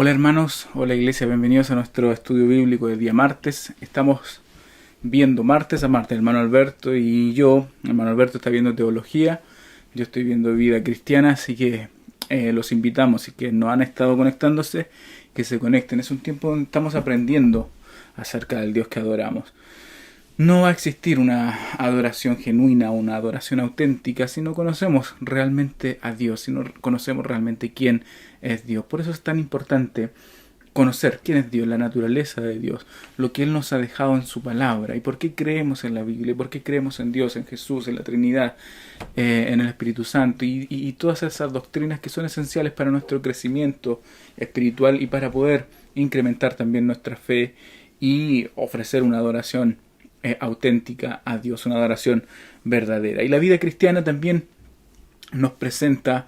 Hola hermanos, hola iglesia, bienvenidos a nuestro estudio bíblico del día martes. Estamos viendo martes a martes, hermano Alberto y yo. Hermano Alberto está viendo teología, yo estoy viendo vida cristiana, así que los invitamos, y que no han estado conectándose, que se conecten. Es un tiempo donde estamos aprendiendo acerca del Dios que adoramos. No va a existir una adoración genuina, una adoración auténtica, si no conocemos realmente a Dios, si no conocemos realmente quién es Dios. Por eso es tan importante conocer quién es Dios, la naturaleza de Dios, lo que Él nos ha dejado en su palabra, y por qué creemos en la Biblia, y por qué creemos en Dios, en Jesús, en la Trinidad, en el Espíritu Santo, y todas esas doctrinas que son esenciales para nuestro crecimiento espiritual y para poder incrementar también nuestra fe y ofrecer una adoración auténtica a Dios, una adoración verdadera. Y la vida cristiana también nos presenta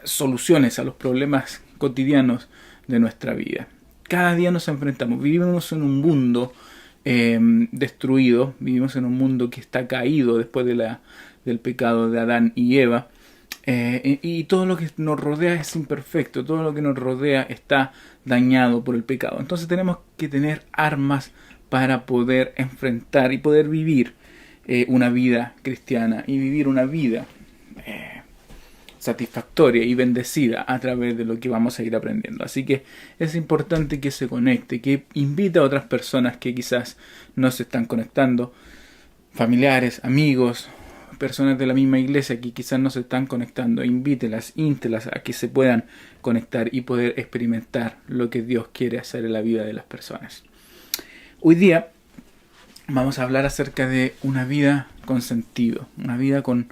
soluciones a los problemas cotidianos de nuestra vida. Cada día nos enfrentamos, vivimos en un mundo destruido, vivimos en un mundo que está caído después del pecado de Adán y Eva, y todo lo que nos rodea es imperfecto, todo lo que nos rodea está dañado por el pecado. Entonces tenemos que tener armas para poder enfrentar y poder vivir una vida cristiana y vivir una vida satisfactoria y bendecida a través de lo que vamos a ir aprendiendo. Así que es importante que se conecte, que invite a otras personas que quizás no se están conectando, familiares, amigos, personas de la misma iglesia que quizás no se están conectando. Invítelas, íntelas a que se puedan conectar y poder experimentar lo que Dios quiere hacer en la vida de las personas. Hoy día vamos a hablar acerca de una vida con sentido, una vida con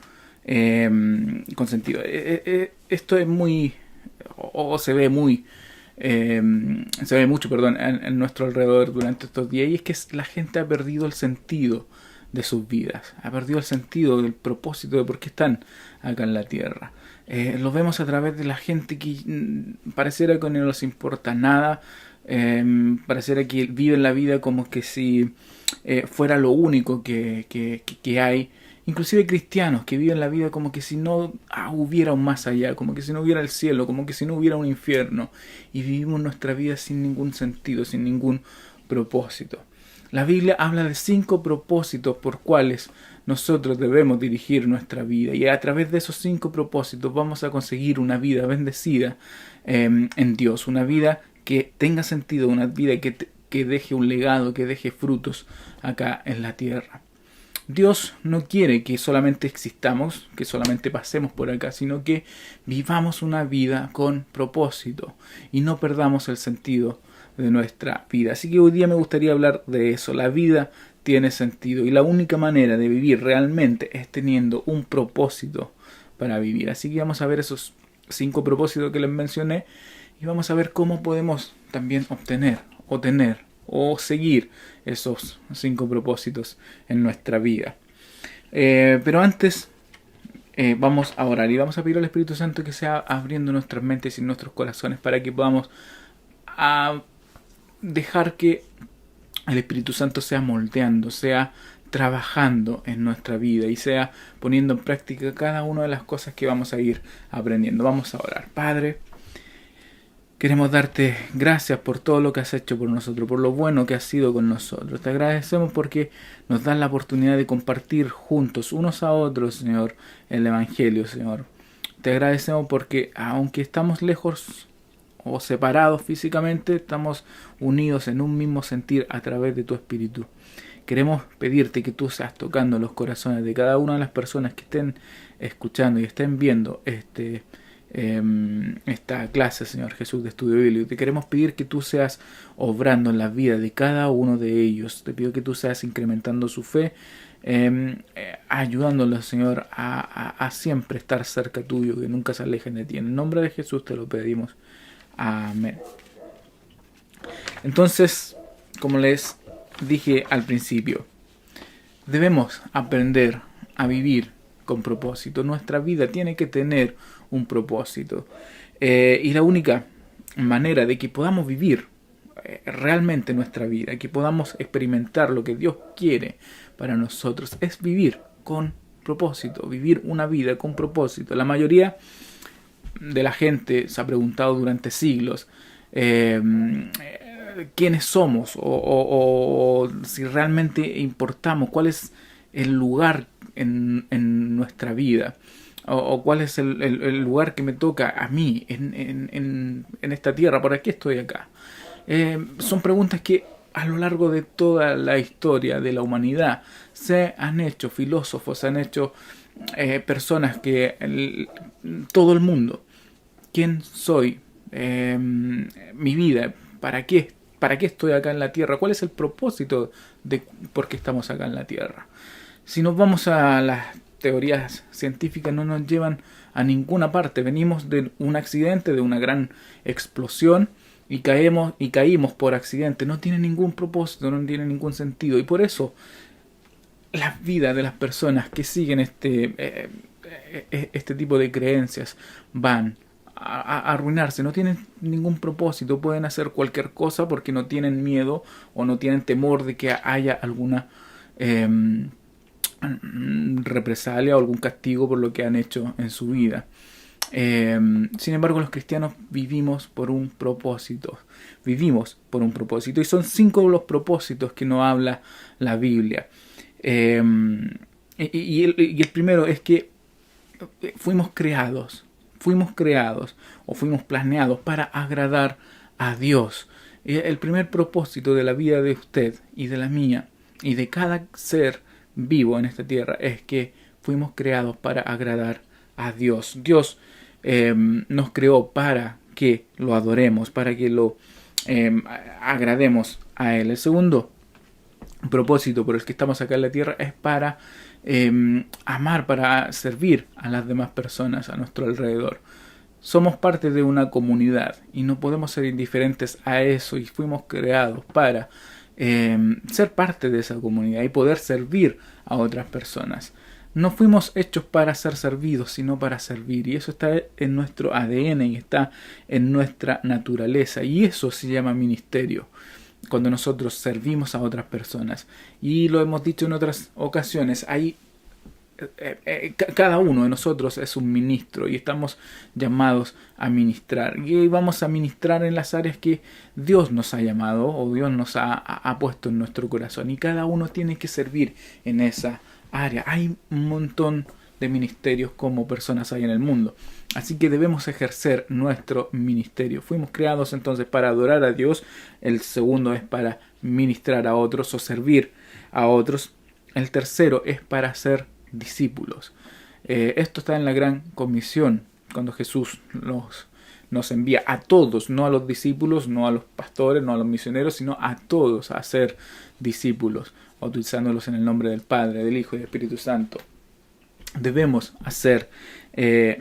sentido. Esto es muy, o se ve muy, se ve mucho, en nuestro alrededor durante estos días, y es que la gente ha perdido el sentido de sus vidas, ha perdido el sentido del propósito de por qué están acá en la tierra. Lo vemos a través de la gente que pareciera que no les importa nada. Pareciera que viven la vida como que si fuera lo único que hay. Inclusive cristianos que viven la vida como que si no hubiera un más allá, como que si no hubiera el cielo, como que si no hubiera un infierno, y vivimos nuestra vida sin ningún sentido, sin ningún propósito. La Biblia habla de 5 propósitos por cuales nosotros debemos dirigir nuestra vida, y a través de esos 5 propósitos vamos a conseguir una vida bendecida en Dios, una vida que tenga sentido, una vida que deje un legado, que deje frutos acá en la tierra. Dios no quiere que solamente existamos, que solamente pasemos por acá, sino que vivamos una vida con propósito y no perdamos el sentido de nuestra vida. Así que hoy día me gustaría hablar de eso. La vida tiene sentido y la única manera de vivir realmente es teniendo un propósito para vivir. Así que vamos a ver esos 5 propósitos que les mencioné, y vamos a ver cómo podemos también obtener o tener o seguir esos 5 propósitos en nuestra vida. Pero antes vamos a orar y vamos a pedir al Espíritu Santo que sea abriendo nuestras mentes y nuestros corazones para que podamos dejar que el Espíritu Santo sea moldeando, sea trabajando en nuestra vida y sea poniendo en práctica cada una de las cosas que vamos a ir aprendiendo. Vamos a orar. Padre, queremos darte gracias por todo lo que has hecho por nosotros, por lo bueno que has sido con nosotros. Te agradecemos porque nos das la oportunidad de compartir juntos, unos a otros, Señor, el Evangelio, Señor. Te agradecemos porque aunque estamos lejos o separados físicamente, estamos unidos en un mismo sentir a través de tu Espíritu. Queremos pedirte que tú seas tocando los corazones de cada una de las personas que estén escuchando y estén viendo esta clase, Señor Jesús, de estudio bíblico. Te queremos pedir que tú seas obrando en la vida de cada uno de ellos. Te pido que tú seas incrementando su fe, ayudándolos, Señor, a siempre estar cerca tuyo, que nunca se alejen de ti. En el nombre de Jesús te lo pedimos. Amén. Entonces, como les dije al principio, debemos aprender a vivir con propósito. Nuestra vida tiene que tener un propósito. Y la única manera de que podamos vivir realmente nuestra vida, que podamos experimentar lo que Dios quiere para nosotros, es vivir con propósito, vivir una vida con propósito. La mayoría de la gente se ha preguntado durante siglos quiénes somos o si realmente importamos, cuál es el lugar en nuestra vida o cuál es el lugar que me toca a mí en esta tierra, ¿por qué estoy acá? Son preguntas que a lo largo de toda la historia de la humanidad se han hecho filósofos, se han hecho personas que todo el mundo, ¿quién soy? Mi vida, ¿para qué estoy acá en la tierra? ¿Cuál es el propósito de por qué estamos acá en la tierra? Si nos vamos a las teorías científicas, no nos llevan a ninguna parte. Venimos de un accidente, de una gran explosión, y caímos por accidente. No tiene ningún propósito, no tiene ningún sentido. Y por eso las vidas de las personas que siguen este tipo de creencias van a arruinarse, no tienen ningún propósito, pueden hacer cualquier cosa porque no tienen miedo o no tienen temor de que haya alguna represalia o algún castigo por lo que han hecho en su vida. Sin embargo, los cristianos vivimos por un propósito. Y son 5 los propósitos que nos habla la Biblia. Y el primero es que fuimos creados o fuimos planeados para agradar a Dios. El primer propósito de la vida de usted y de la mía y de cada ser vivo en esta tierra es que fuimos creados para agradar a Dios. Dios nos creó para que lo adoremos, para que lo agrademos a Él. El segundo propósito por el que estamos acá en la tierra es para amar, para servir a las demás personas a nuestro alrededor. Somos parte de una comunidad y no podemos ser indiferentes a eso, y fuimos creados para ser parte de esa comunidad y poder servir a otras personas. No fuimos hechos para ser servidos, sino para servir, y eso está en nuestro ADN y está en nuestra naturaleza, y eso se llama ministerio, cuando nosotros servimos a otras personas. Y lo hemos dicho en otras ocasiones, cada uno de nosotros es un ministro y estamos llamados a ministrar, y vamos a ministrar en las áreas que Dios nos ha llamado o Dios nos ha puesto en nuestro corazón, y cada uno tiene que servir en esa área. Hay un montón de ministerios como personas hay en el mundo, así que debemos ejercer nuestro ministerio. Fuimos creados entonces para adorar a Dios. El segundo es para ministrar a otros o servir a otros. El tercero es para ser discípulos. Esto está en la gran comisión, cuando Jesús nos envía a todos, no a los discípulos, no a los pastores, no a los misioneros, sino a todos a ser discípulos, bautizándolos en el nombre del Padre, del Hijo y del Espíritu Santo. Debemos hacer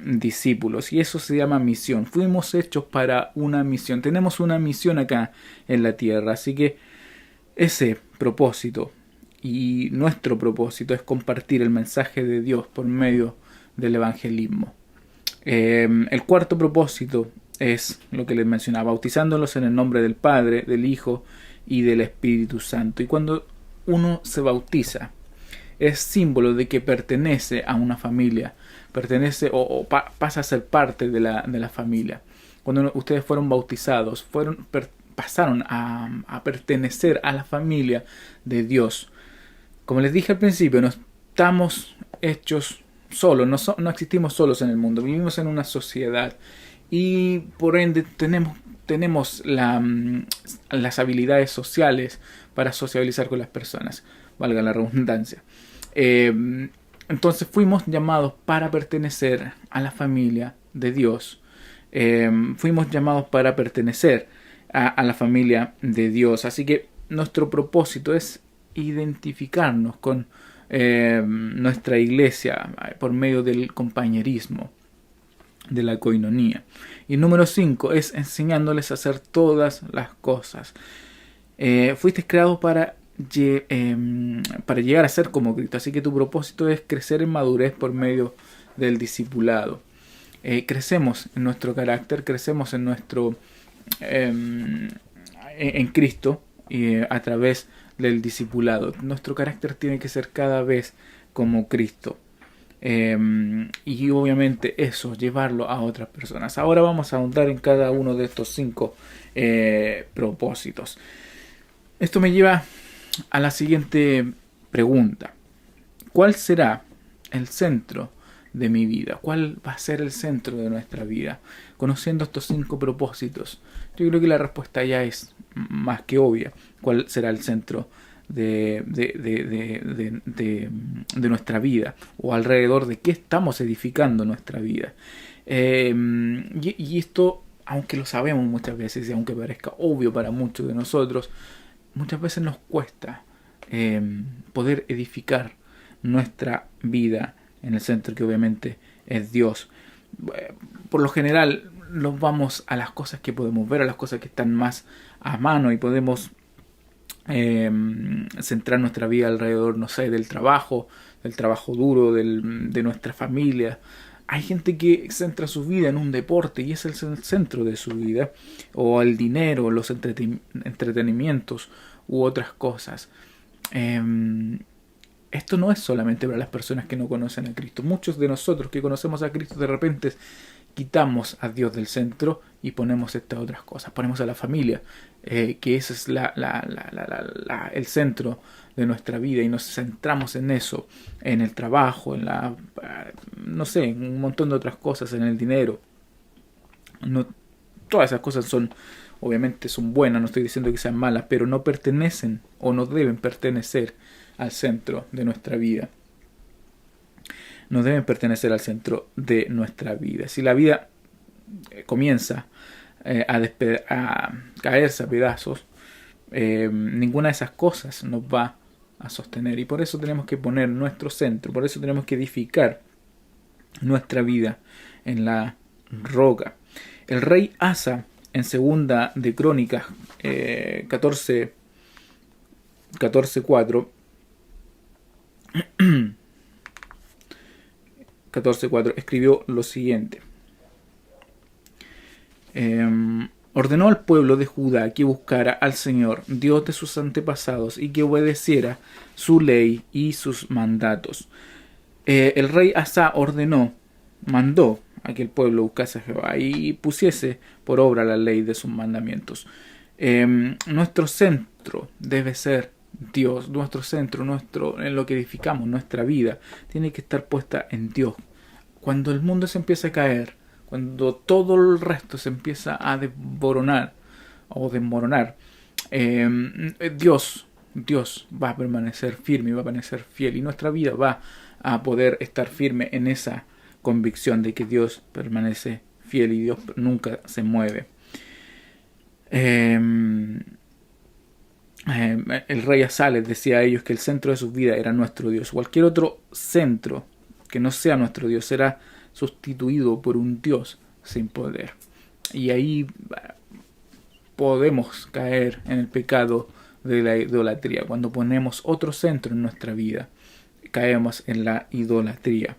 discípulos, y eso se llama misión. Fuimos hechos para una misión, tenemos una misión acá en la tierra, así que ese propósito y nuestro propósito es compartir el mensaje de Dios por medio del evangelismo. El cuarto propósito es lo que les mencionaba, bautizándolos en el nombre del Padre, del Hijo y del Espíritu Santo. Y cuando uno se bautiza, es símbolo de que pertenece a una familia, pertenece pasa a ser parte de la familia. Cuando ustedes fueron bautizados, pasaron a pertenecer a la familia de Dios. Como les dije al principio, no estamos hechos solos, no existimos solos en el mundo, vivimos en una sociedad y por ende tenemos las habilidades sociales para sociabilizar con las personas, valga la redundancia. Entonces fuimos llamados para pertenecer a la familia de Dios. Fuimos llamados para pertenecer a la familia de Dios. Así que nuestro propósito es identificarnos con nuestra iglesia por medio del compañerismo, de la coinonía. Y número 5 es enseñándoles a hacer todas las cosas. Fuiste creado para llegar a ser como Cristo, así que tu propósito es crecer en madurez por medio del discipulado. Crecemos en nuestro carácter, crecemos en nuestro en Cristo a través del discipulado. Nuestro carácter tiene que ser cada vez como Cristo. Y obviamente eso, llevarlo a otras personas. Ahora vamos a ahondar en cada uno de estos 5 propósitos. Esto me lleva a la siguiente pregunta. ¿Cuál será el centro de mi vida? ¿Cuál va a ser el centro de nuestra vida? Conociendo estos 5 propósitos, yo creo que la respuesta ya es más que obvia. ¿Cuál será el centro de nuestra vida? ¿O alrededor de qué estamos edificando nuestra vida? Y esto, aunque lo sabemos muchas veces y aunque parezca obvio para muchos de nosotros, muchas veces nos cuesta poder edificar nuestra vida en el centro, que obviamente es Dios. Por lo general nos vamos a las cosas que podemos ver, a las cosas que están más a mano, y podemos centrar nuestra vida alrededor, no sé, del trabajo duro, de nuestra familia. Hay gente que centra su vida en un deporte y ese es el centro de su vida, o el dinero, los entretenimientos u otras cosas. Esto no es solamente para las personas que no conocen a Cristo. Muchos de nosotros que conocemos a Cristo de repente quitamos a Dios del centro y ponemos estas otras cosas. Ponemos a la familia, que ese es el centro de nuestra vida, y nos centramos en eso, en el trabajo, no sé, en un montón de otras cosas, en el dinero. No, todas esas cosas obviamente son buenas, no estoy diciendo que sean malas, pero no pertenecen o no deben pertenecer al centro de nuestra vida. No deben pertenecer al centro de nuestra vida. Si la vida comienza a caerse a pedazos, ninguna de esas cosas nos va a sostener, y por eso tenemos que poner nuestro centro, por eso tenemos que edificar nuestra vida en la roca. El rey Asa, en segunda de Crónicas 14:4 escribió lo siguiente. Ordenó al pueblo de Judá que buscara al Señor, Dios de sus antepasados, y que obedeciera su ley y sus mandatos. El rey Asa mandó a que el pueblo buscase a Jehová y pusiese por obra la ley de sus mandamientos. Nuestro centro debe ser Dios. Nuestro centro, en lo que edificamos, nuestra vida, tiene que estar puesta en Dios. Cuando el mundo se empieza a caer, cuando todo el resto se empieza a desmoronar, Dios va a permanecer firme, va a permanecer fiel, y nuestra vida va a poder estar firme en esa convicción de que Dios permanece fiel y Dios nunca se mueve. El rey Asa les decía a ellos que el centro de su vida era nuestro Dios. Cualquier otro centro que no sea nuestro Dios será sustituido por un Dios sin poder. Y ahí podemos caer en el pecado de la idolatría. Cuando ponemos otro centro en nuestra vida, caemos en la idolatría.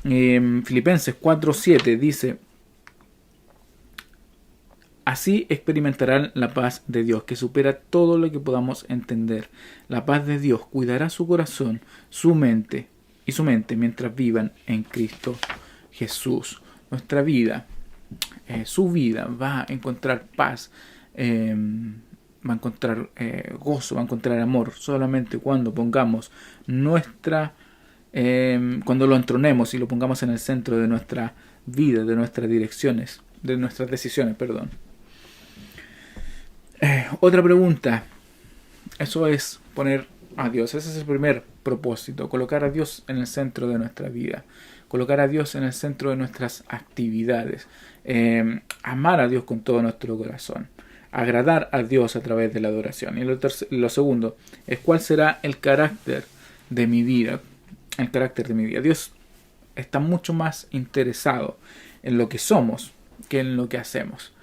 Filipenses 4:7 dice: así experimentarán la paz de Dios, que supera todo lo que podamos entender. La paz de Dios cuidará su corazón, su mente mientras vivan en Cristo Jesús. Nuestra vida, su vida va a encontrar paz, va a encontrar gozo, va a encontrar amor, solamente cuando pongamos cuando lo entronemos y lo pongamos en el centro de nuestra vida, de nuestras decisiones. Otra pregunta. Eso es poner a Dios. Ese es el primer propósito. Colocar a Dios en el centro de nuestra vida. Colocar a Dios en el centro de nuestras actividades. Amar a Dios con todo nuestro corazón. Agradar a Dios a través de la adoración. Y lo segundo es: ¿cuál será el carácter de mi vida? El carácter de mi vida. Dios está mucho más interesado en lo que somos que en lo que hacemos.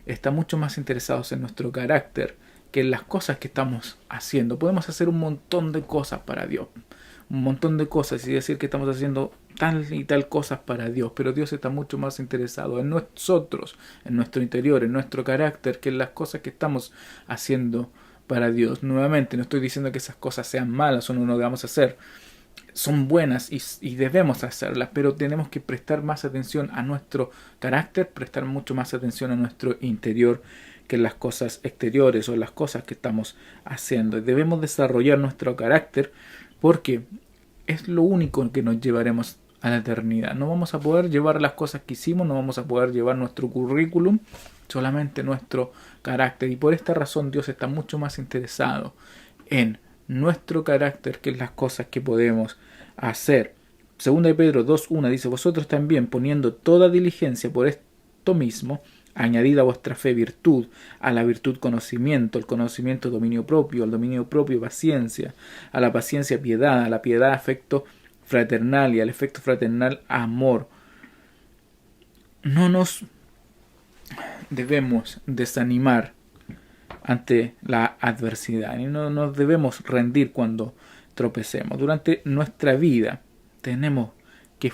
Está mucho más interesado en nuestro carácter que en las cosas que estamos haciendo. Podemos hacer un montón de cosas para Dios, un montón de cosas, y decir que estamos haciendo tal y tal cosas para Dios, pero Dios está mucho más interesado en nosotros, en nuestro interior, en nuestro carácter, que en las cosas que estamos haciendo para Dios. Nuevamente, no estoy diciendo que esas cosas sean malas o no lo debamos hacer. son buenas y debemos hacerlas, pero tenemos que prestar más atención a nuestro carácter, prestar mucho más atención a nuestro interior que las cosas exteriores o las cosas que estamos haciendo. Debemos desarrollar nuestro carácter porque es lo único que nos llevaremos a la eternidad. No vamos a poder llevar las cosas que hicimos, no vamos a poder llevar nuestro currículum, solamente nuestro carácter. Y por esta razón Dios está mucho más interesado en nuestro carácter que en las cosas que podemos hacer. Segunda de Pedro 2:1 dice: vosotros también, poniendo toda diligencia por esto mismo, añadid a vuestra fe virtud, a la virtud conocimiento, al conocimiento dominio propio, al dominio propio paciencia, a la paciencia piedad, a la piedad afecto fraternal y al afecto fraternal amor. No nos debemos desanimar ante la adversidad y no nos debemos rendir cuando tropecemos. Durante nuestra vida tenemos que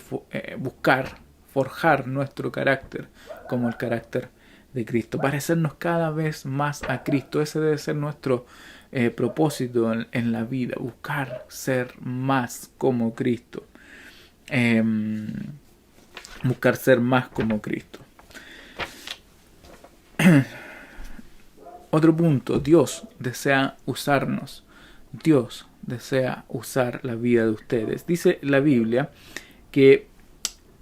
buscar forjar nuestro carácter como el carácter de Cristo, parecernos cada vez más a Cristo. Ese debe ser nuestro propósito en la vida, buscar ser más como Cristo, buscar ser más como Cristo. Otro punto: Dios desea usarnos. Dios desea usar la vida de ustedes. Dice la Biblia que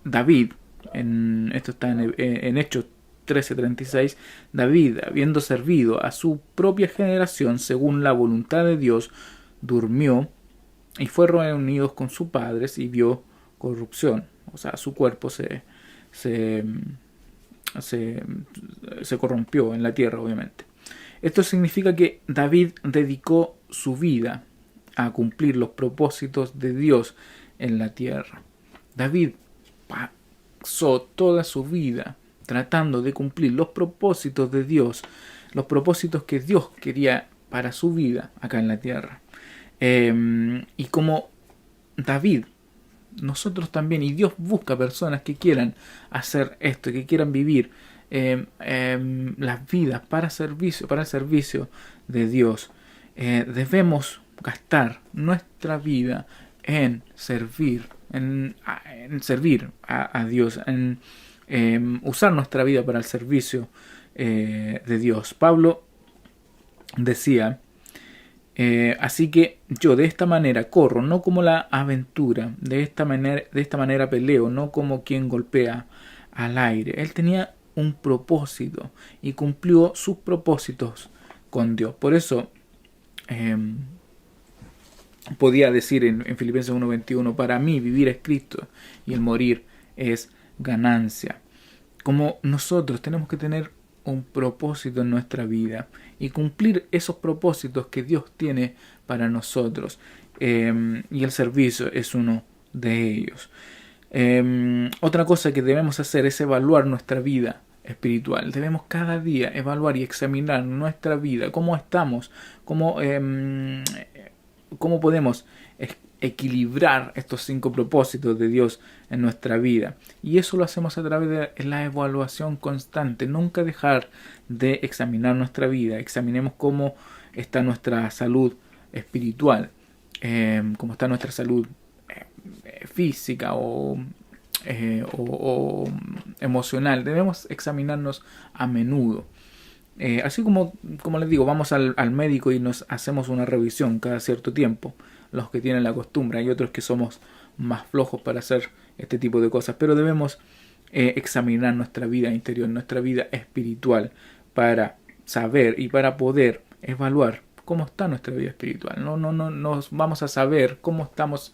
David, esto está en Hechos 13:36, David, habiendo servido a su propia generación según la voluntad de Dios, durmió y fue reunido con sus padres y vio corrupción. O sea, su cuerpo se corrompió en la tierra, obviamente. Esto significa que David dedicó su vida a cumplir los propósitos de Dios en la tierra. David pasó toda su vida tratando de cumplir los propósitos de Dios, los propósitos que Dios quería para su vida acá en la tierra. Y como David, nosotros también, y Dios busca personas que quieran hacer esto, que quieran vivir las vidas para el servicio de Dios. Debemos gastar nuestra vida en servir, en servir a Dios, en usar nuestra vida para el servicio de Dios. Pablo decía: así que yo de esta manera corro, no como la aventura, de esta manera peleo, no como quien golpea al aire. Él tenía un propósito y cumplió sus propósitos con Dios. Por eso podía decir en Filipenses 1:21: para mí vivir es Cristo y el morir es ganancia. Como nosotros tenemos que tener un propósito en nuestra vida y cumplir esos propósitos que Dios tiene para nosotros, y el servicio es uno de ellos. Otra cosa que debemos hacer es evaluar nuestra vida espiritual. Debemos cada día evaluar y examinar nuestra vida, cómo estamos, cómo podemos equilibrar estos 5 propósitos de Dios en nuestra vida. Y eso lo hacemos a través de la evaluación constante. Nunca dejar de examinar nuestra vida. Examinemos cómo está nuestra salud espiritual, cómo está nuestra salud física o emocional. Debemos examinarnos a menudo. Así como les digo, vamos al médico y nos hacemos una revisión cada cierto tiempo, los que tienen la costumbre. Hay otros que somos más flojos para hacer este tipo de cosas, pero debemos examinar nuestra vida interior, nuestra vida espiritual, para saber y para poder evaluar cómo está nuestra vida espiritual. No nos vamos a saber cómo estamos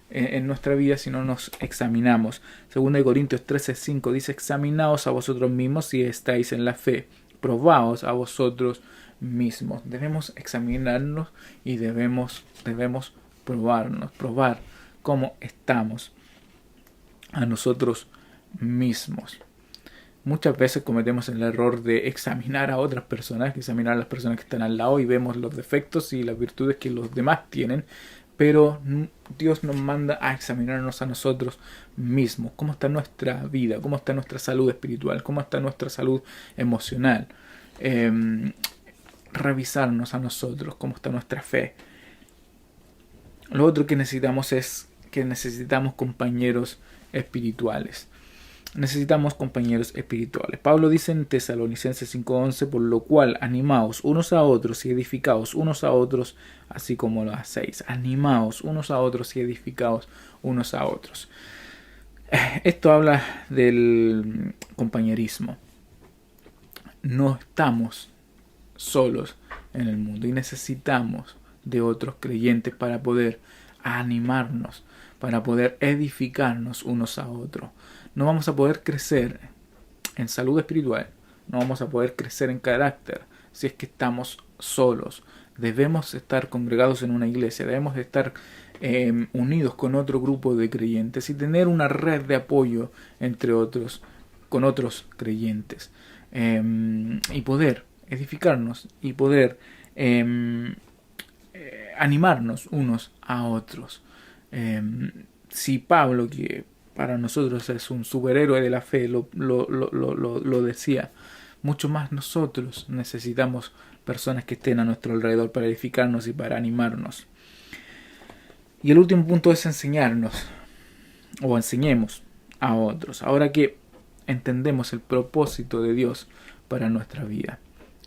en nuestra vida si no nos examinamos. Segunda de Corintios 13:5 dice: examinaos a vosotros mismos si estáis en la fe, probaos a vosotros mismos. Debemos examinarnos y debemos probar cómo estamos a nosotros mismos. Muchas veces cometemos el error de examinar a otras personas, examinar a las personas que están al lado, y vemos los defectos y las virtudes que los demás tienen, pero Dios nos manda a examinarnos a nosotros mismos. ¿Cómo está nuestra vida? ¿Cómo está nuestra salud espiritual? ¿Cómo está nuestra salud emocional? Revisarnos a nosotros, cómo está nuestra fe. Lo otro que necesitamos es que necesitamos compañeros espirituales. Necesitamos compañeros espirituales. Pablo dice en Tesalonicenses 5:11, por lo cual animaos unos a otros y edificaos unos a otros, así como lo hacéis. Animaos unos a otros y edificaos unos a otros. Esto habla del compañerismo. No estamos solos en el mundo y necesitamos de otros creyentes para poder animarnos, para poder edificarnos unos a otros. No vamos a poder crecer en salud espiritual, no vamos a poder crecer en carácter si es que estamos solos. Debemos estar congregados en una iglesia, debemos estar unidos con otro grupo de creyentes y tener una red de apoyo entre otros, con otros creyentes, y poder edificarnos y poder animarnos unos a otros. Si Pablo, que para nosotros es un superhéroe de la fe, lo decía, mucho más nosotros necesitamos personas que estén a nuestro alrededor para edificarnos y para animarnos. Y el último punto es enseñarnos, o enseñemos a otros. Ahora que entendemos el propósito de Dios para nuestra vida,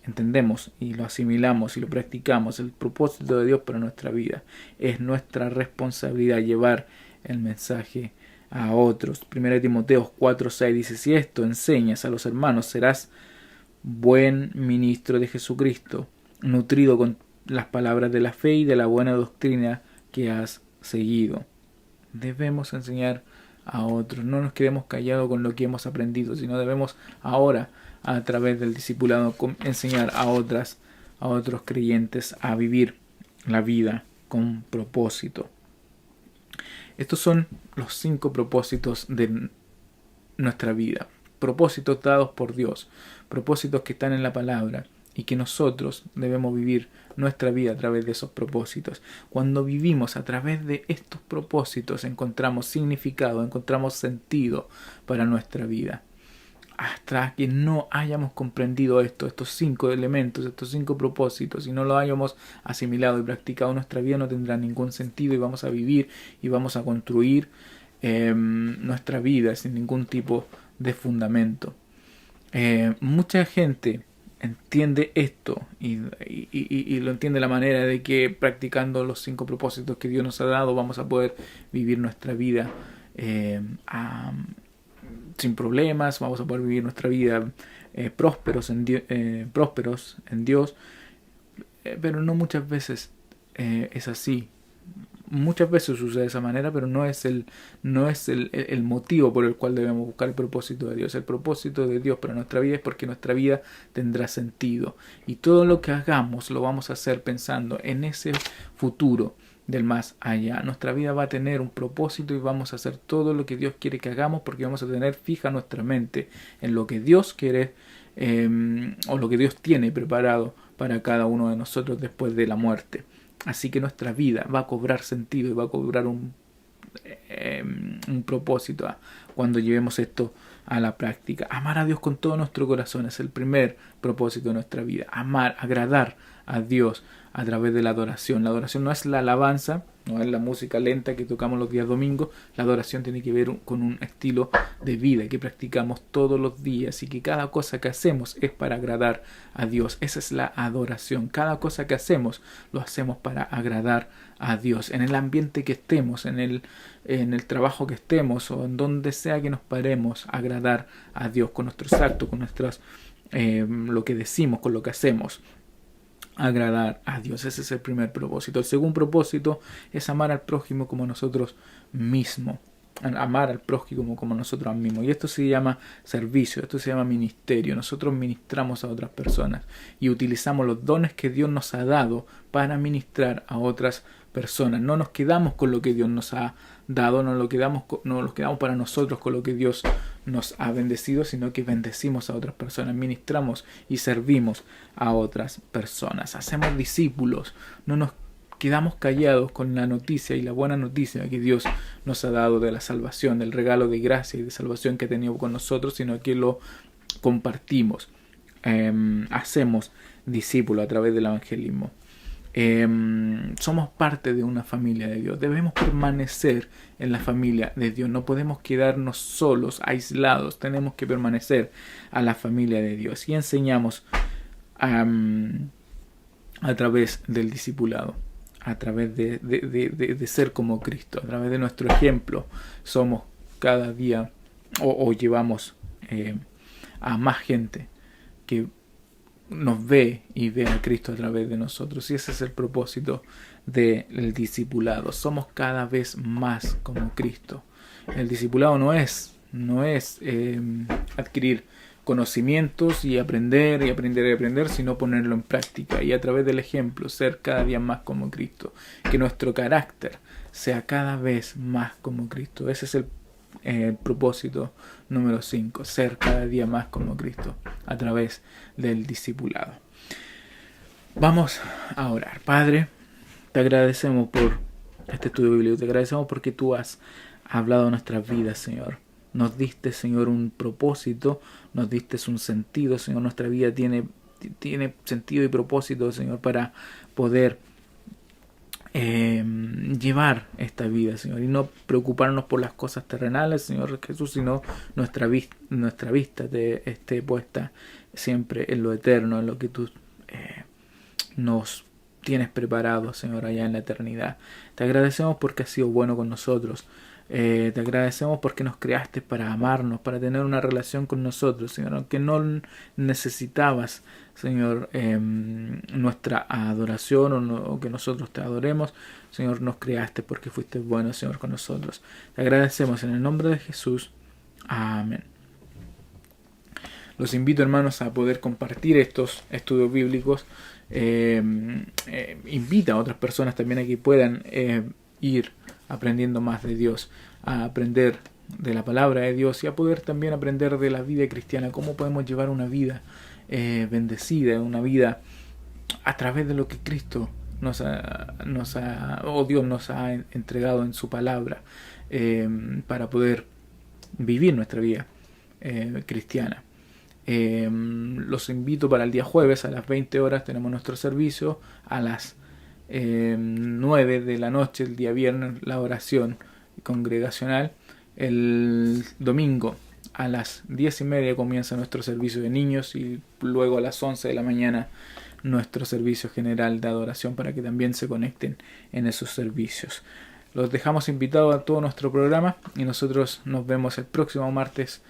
entendemos y lo asimilamos y lo practicamos, el propósito de Dios para nuestra vida, es nuestra responsabilidad llevar el mensaje a otros. 1 Timoteo 4:6 dice, si esto enseñas a los hermanos, serás buen ministro de Jesucristo, nutrido con las palabras de la fe y de la buena doctrina que has seguido. Debemos enseñar a otros, no nos quedemos callados con lo que hemos aprendido, sino debemos ahora, a través del discipulado, enseñar a otros creyentes a vivir la vida con propósito. Estos son los 5 propósitos de nuestra vida. Propósitos dados por Dios. Propósitos que están en la palabra y que nosotros debemos vivir nuestra vida a través de esos propósitos. Cuando vivimos a través de estos propósitos encontramos significado, encontramos sentido para nuestra vida. Hasta que no hayamos comprendido estos 5 elementos, estos 5 propósitos, y no lo hayamos asimilado y practicado, nuestra vida no tendrá ningún sentido y vamos a vivir y vamos a construir nuestra vida sin ningún tipo de fundamento. Mucha gente entiende esto y lo entiende de la manera de que practicando los 5 propósitos que Dios nos ha dado vamos a poder vivir nuestra vida sin problemas, vamos a poder vivir nuestra vida prósperos en Dios, pero no muchas veces es así. Muchas veces sucede de esa manera, pero no es el motivo por el cual debemos buscar el propósito de Dios. El propósito de Dios para nuestra vida es porque nuestra vida tendrá sentido. Y todo lo que hagamos lo vamos a hacer pensando en ese futuro del más allá. Nuestra vida va a tener un propósito y vamos a hacer todo lo que Dios quiere que hagamos porque vamos a tener fija nuestra mente en lo que Dios quiere o lo que Dios tiene preparado para cada uno de nosotros después de la muerte. Así que nuestra vida va a cobrar sentido y va a cobrar un propósito cuando llevemos esto a la práctica. Amar a Dios con todo nuestro corazón es el primer propósito de nuestra vida. Amar, agradar a Dios a través de la adoración. La adoración no es la alabanza, no es la música lenta que tocamos los días domingos. La adoración tiene que ver con un estilo de vida que practicamos todos los días y que cada cosa que hacemos es para agradar a Dios. Esa es la adoración. Cada cosa que hacemos lo hacemos para agradar a Dios. En el ambiente que estemos, en el trabajo que estemos o en donde sea que nos paremos, agradar a Dios con nuestros actos, con nuestras lo que decimos, con lo que hacemos. Agradar a Dios, ese es el primer propósito. El segundo propósito es amar al prójimo como nosotros mismos. Amar al prójimo como nosotros mismos. Y esto se llama servicio, esto se llama ministerio. Nosotros ministramos a otras personas y utilizamos los dones que Dios nos ha dado para ministrar a otras personas. No nos quedamos con lo que Dios nos ha dado, no los quedamos para nosotros con lo que Dios nos ha bendecido, sino que bendecimos a otras personas, ministramos y servimos a otras personas. Hacemos discípulos, no nos quedamos callados con la noticia y la buena noticia que Dios nos ha dado de la salvación, del regalo de gracia y de salvación que ha tenido con nosotros, sino que lo compartimos. Hacemos discípulos a través del evangelismo. Somos parte de una familia de Dios. Debemos permanecer en la familia de Dios. No podemos quedarnos solos, aislados. Tenemos que permanecer a la familia de Dios. Y enseñamos a través del discipulado, a través de ser como Cristo, a través de nuestro ejemplo. Somos cada día o llevamos a más gente que nos ve y ve a Cristo a través de nosotros. Y ese es el propósito del discipulado. Somos cada vez más como Cristo. El discipulado no es adquirir conocimientos y aprender, sino ponerlo en práctica y a través del ejemplo ser cada día más como Cristo. Que nuestro carácter sea cada vez más como Cristo. Ese es el propósito número 5, ser cada día más como Cristo a través del discipulado. Vamos a orar. Padre, te agradecemos por este estudio bíblico, te agradecemos porque tú has hablado de nuestras vidas, Señor. Nos diste, Señor, un propósito, nos diste un sentido, Señor. Nuestra vida tiene sentido y propósito, Señor, para poder llevar esta vida, Señor, y no preocuparnos por las cosas terrenales, Señor Jesús, sino nuestra vista esté puesta siempre en lo eterno, en lo que tú nos tienes preparado, Señor, allá en la eternidad. Te agradecemos porque has sido bueno con nosotros. Te agradecemos porque nos creaste para amarnos, para tener una relación con nosotros, Señor, aunque no necesitabas, Señor, nuestra adoración o que nosotros te adoremos, Señor, nos creaste porque fuiste bueno, Señor, con nosotros. Te agradecemos en el nombre de Jesús. Amén. Los invito, hermanos, a poder compartir estos estudios bíblicos. Invita a otras personas también a que puedan ir aprendiendo más de Dios, a aprender de la palabra de Dios y a poder también aprender de la vida cristiana, cómo podemos llevar una vida bendecida, una vida a través de lo que Cristo Dios nos ha entregado en su palabra, para poder vivir nuestra vida cristiana. Los invito para el día jueves a las 20 horas, tenemos nuestro servicio, a las 9 de la noche el día viernes la oración congregacional. El domingo a las 10:30 comienza nuestro servicio de niños y luego a las 11 de la mañana nuestro servicio general de adoración, para que también se conecten en esos servicios. Los dejamos invitados a todo nuestro programa y nosotros nos vemos el próximo martes